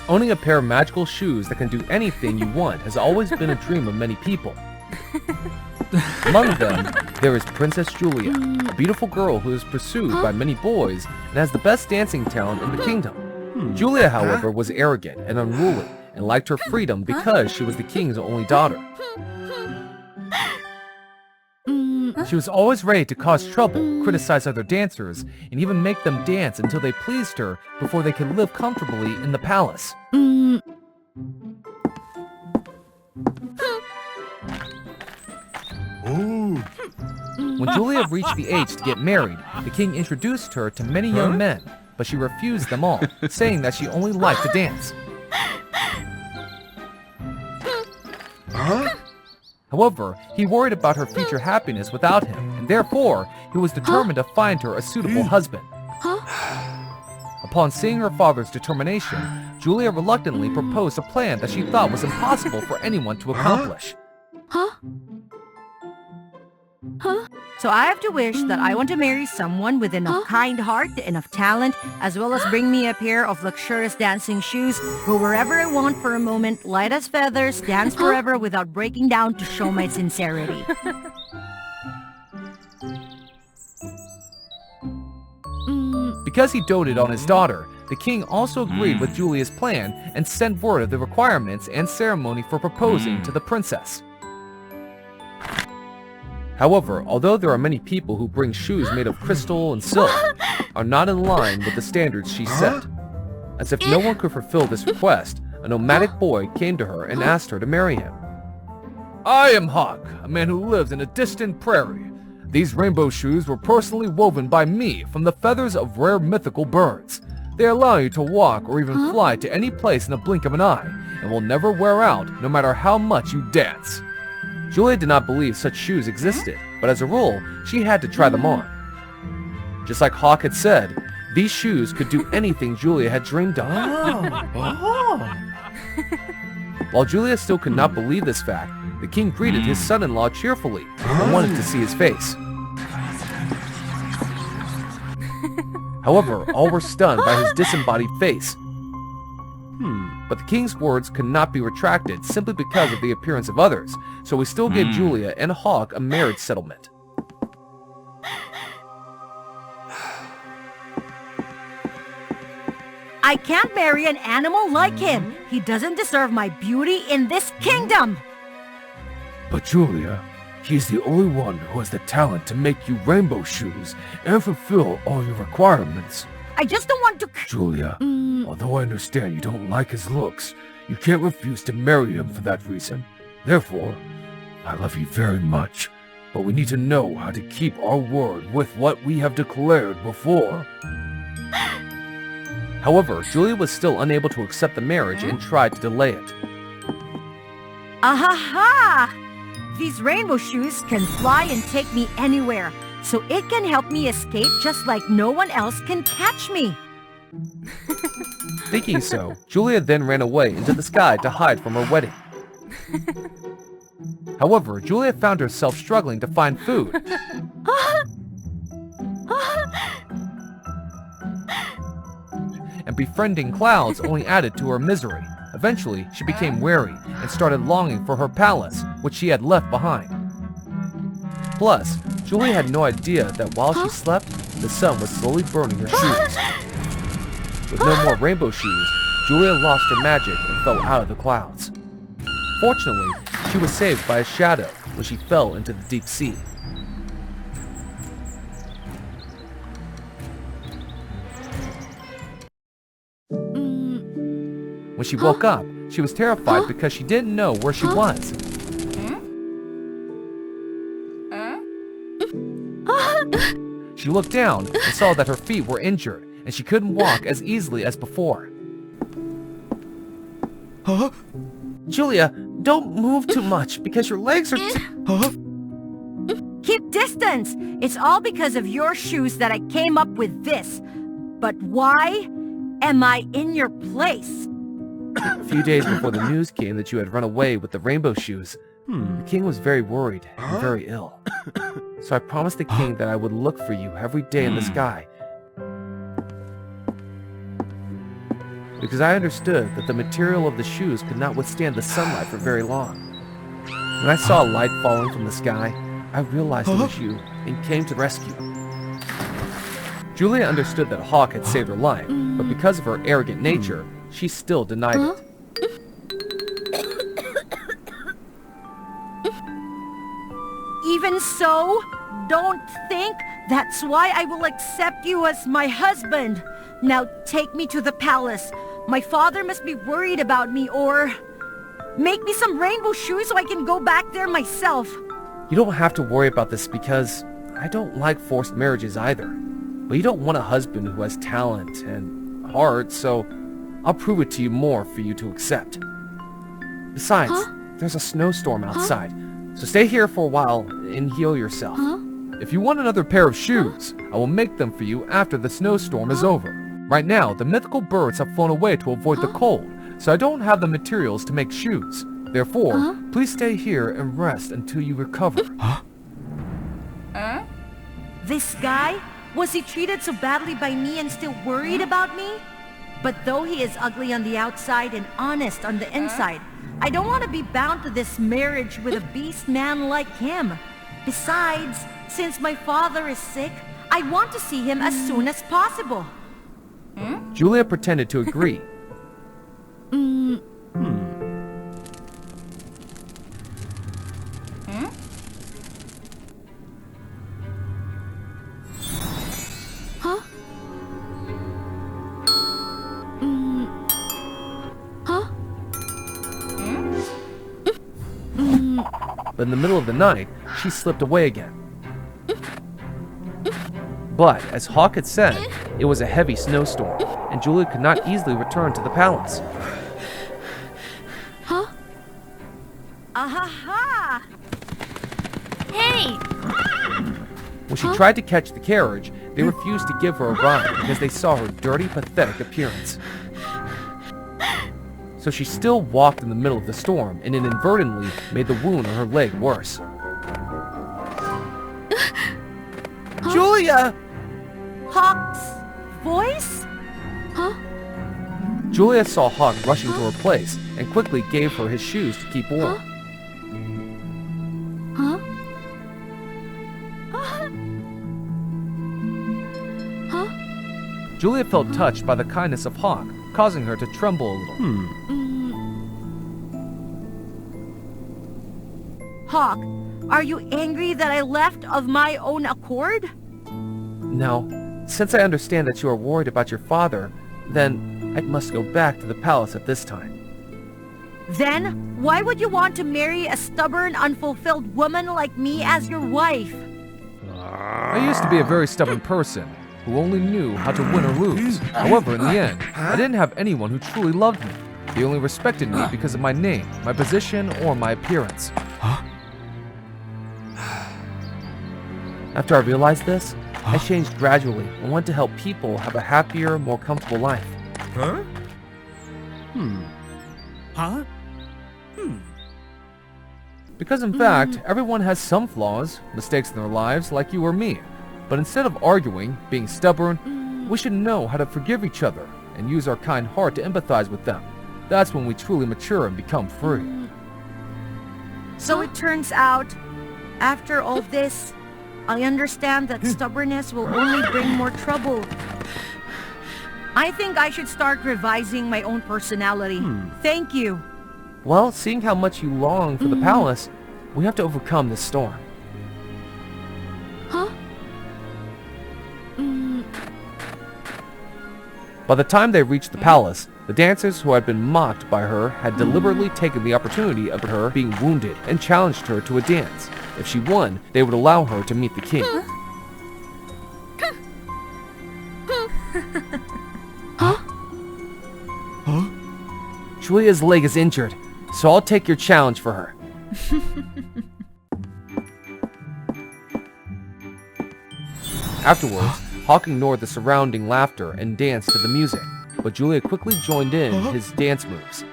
Owning a pair of magical shoes that can do anything you want has always been a dream of many people. Among them, there is Princess Julia, a beautiful girl who is pursued by many boys and has the best dancing talent in the kingdom. Julia, however, was arrogant and unruly and liked her freedom because she was the king's only daughter. She was always ready to cause trouble, criticize other dancers, and even make them dance until they pleased her before they could live comfortably in the palace. When Julia reached the age to get married, the king introduced her to many young men, but she refused them all, saying that she only liked to dance. However, he worried about her future happiness without him, and therefore, he was determined to find her a suitable husband. Upon seeing her father's determination, Julia reluctantly proposed a plan that she thought was impossible for anyone to accomplish. So I have to wish that I want to marry someone with enough kind heart, enough talent, as well as bring me a pair of luxurious dancing shoes, go wherever I want for a moment, light as feathers, dance forever without breaking down to show my sincerity. Because he doted on his daughter, the king also agreed with Julia's plan and sent word of the requirements and ceremony for proposing to the princess. However, although there are many people who bring shoes made of crystal and silk, are not in line with the standards she set. As if no one could fulfill this request, a nomadic boy came to her and asked her to marry him. I am Hawk, a man who lives in a distant prairie. These rainbow shoes were personally woven by me from the feathers of rare mythical birds. They allow you to walk or even fly to any place in a blink of an eye, and will never wear out no matter how much you dance. Julia did not believe such shoes existed, but as a rule, she had to try them on. Just like Hawk had said, these shoes could do anything Julia had dreamed of. While Julia still could not believe this fact, the king greeted his son-in-law cheerfully and wanted to see his face. However, all were stunned by his disembodied face. But the king's words could not be retracted simply because of the appearance of others, so he still gave Julia and Hawk a marriage settlement. I can't marry an animal like him. He doesn't deserve my beauty in this kingdom. But Julia, he's the only one who has the talent to make you rainbow shoes and fulfill all your requirements. I just don't want to... Julia, although I understand you don't like his looks, you can't refuse to marry him for that reason. Therefore, I love you very much, but we need to know how to keep our word with what we have declared before. However, Julia was still unable to accept the marriage and tried to delay it. Ahaha! These rainbow shoes can fly and take me anywhere, so it can help me escape just like no one else can catch me. Thinking so, Julia then ran away into the sky to hide from her wedding. However, Julia found herself struggling to find food. And befriending clouds only added to her misery. Eventually, she became weary and started longing for her palace, which she had left behind. Plus, Julia had no idea that while she slept, the sun was slowly burning her shoes. With no more rainbow shoes, Julia lost her magic and fell out of the clouds. Fortunately, she was saved by a shadow when she fell into the deep sea. When she woke up, she was terrified because she didn't know where she was. She looked down and saw that her feet were injured, and she couldn't walk as easily as before. Julia, don't move too much because your legs are Keep distance! It's all because of your shoes that I came up with this. But why am I in your place? A few days before the news came that you had run away with the rainbow shoes, the king was very worried and very ill. So I promised the king that I would look for you every day in the sky. because I understood that the material of the shoes could not withstand the sunlight for very long. When I saw a light falling from the sky, I realized it was you and came to rescue. Julia understood that Hawk had saved her life, but because of her arrogant nature, she still denied it. Even so, don't think that's why I will accept you as my husband. Now take me to the palace. My father must be worried about me, or make me some rainbow shoes so I can go back there myself. You don't have to worry about this because I don't like forced marriages either. But you don't want a husband who has talent and heart, so I'll prove it to you more for you to accept. Besides, there's a snowstorm outside, so stay here for a while and heal yourself. If you want another pair of shoes, I will make them for you after the snowstorm is over. Right now, the mythical birds have flown away to avoid the cold, so I don't have the materials to make shoes. Therefore, please stay here and rest until you recover. This guy? Was he treated so badly by me and still worried about me? But though he is ugly on the outside and honest on the inside, I don't want to be bound to this marriage with a beast man like him. Besides, since my father is sick, I want to see him as soon as possible. Julia pretended to agree. But in the middle of the night, she slipped away again. But, as Hawk had said, it was a heavy snowstorm, and Julia could not easily return to the palace. Ahaha! Hey! When she tried to catch the carriage, they refused to give her a ride because they saw her dirty, pathetic appearance. So she still walked in the middle of the storm and inadvertently made the wound on her leg worse. Julia! Hawk's voice? Julia saw Hawk rushing to her place and quickly gave her his shoes to keep warm. Julia felt touched by the kindness of Hawk, causing her to tremble a little. Hawk, are you angry that I left of my own accord? No, since I understand that you are worried about your father, then I must go back to the palace at this time. Then, why would you want to marry a stubborn, unfulfilled woman like me as your wife? I used to be a very stubborn person who only knew how to win or lose. However, in the end, I didn't have anyone who truly loved me. They only respected me because of my name, my position, or my appearance. After I realized this, I changed gradually and wanted to help people have a happier, more comfortable life. Because in fact, everyone has some flaws, mistakes in their lives, like you or me. But instead of arguing, being stubborn, we should know how to forgive each other and use our kind heart to empathize with them. That's when we truly mature and become free. So it turns out, after all this, I understand that stubbornness will only bring more trouble. I think I should start revising my own personality. Thank you. Well, seeing how much you long for the palace, we have to overcome this storm. By the time they reached the palace, the dancers who had been mocked by her had deliberately taken the opportunity of her being wounded and challenged her to a dance. If she won, they would allow her to meet the king. Julia's leg is injured, so I'll take your challenge for her. Afterwards, Hawk ignored the surrounding laughter and danced to the music, but Julia quickly joined in his dance moves.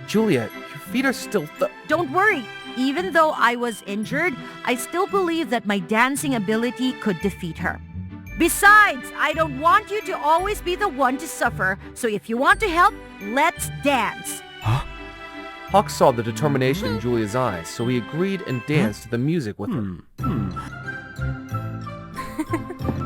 Julia, your feet are still Don't worry. even though I was injured, I still believe that my dancing ability could defeat her. Besides, I don't want you to always be the one to suffer, so if you want to help, let's dance. Hawk saw the determination in Julia's eyes, so he agreed and danced to the music with her.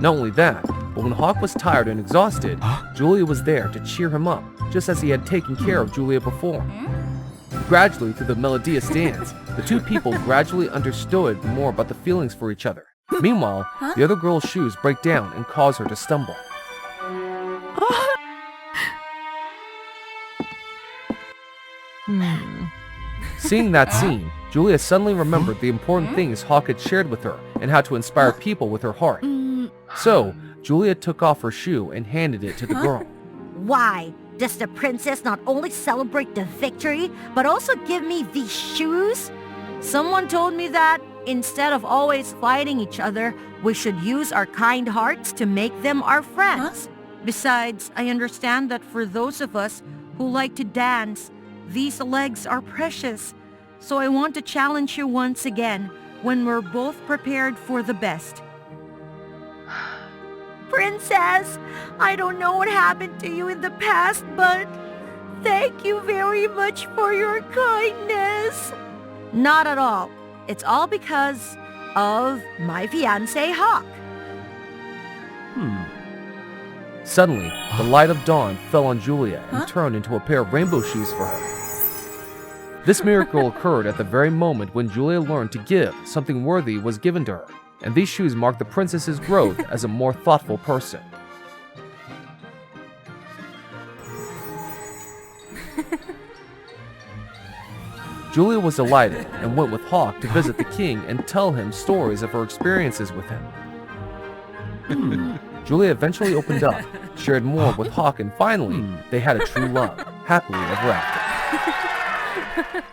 Not only that, but when Hawk was tired and exhausted, Julia was there to cheer him up, just as he had taken care of Julia before. Gradually, through the melodious dance, the two people gradually understood more about the feelings for each other. Meanwhile, the other girl's shoes break down and cause her to stumble. Seeing that scene, Julia suddenly remembered the important things Hawk had shared with her and how to inspire people with her heart. So, Julia took off her shoe and handed it to the girl. Why? Does the princess not only celebrate the victory, but also give me these shoes? Someone told me that instead of always fighting each other, we should use our kind hearts to make them our friends. Besides, I understand that for those of us who like to dance, these legs are precious. So I want to challenge you once again when we're both prepared for the best. Princess, I don't know what happened to you in the past, but thank you very much for your kindness. Not at all. It's all because of my fiancé, Hawk. Suddenly, the light of dawn fell on Julia and turned into a pair of rainbow shoes for her. This miracle occurred at the very moment when Julia learned to give something worthy was given to her, and these shoes marked the princess's growth as a more thoughtful person. Julia was delighted and went with Hawk to visit the king and tell him stories of her experiences with him. Julia eventually opened up, shared more with Hawk, and finally, they had a true love, happily ever after.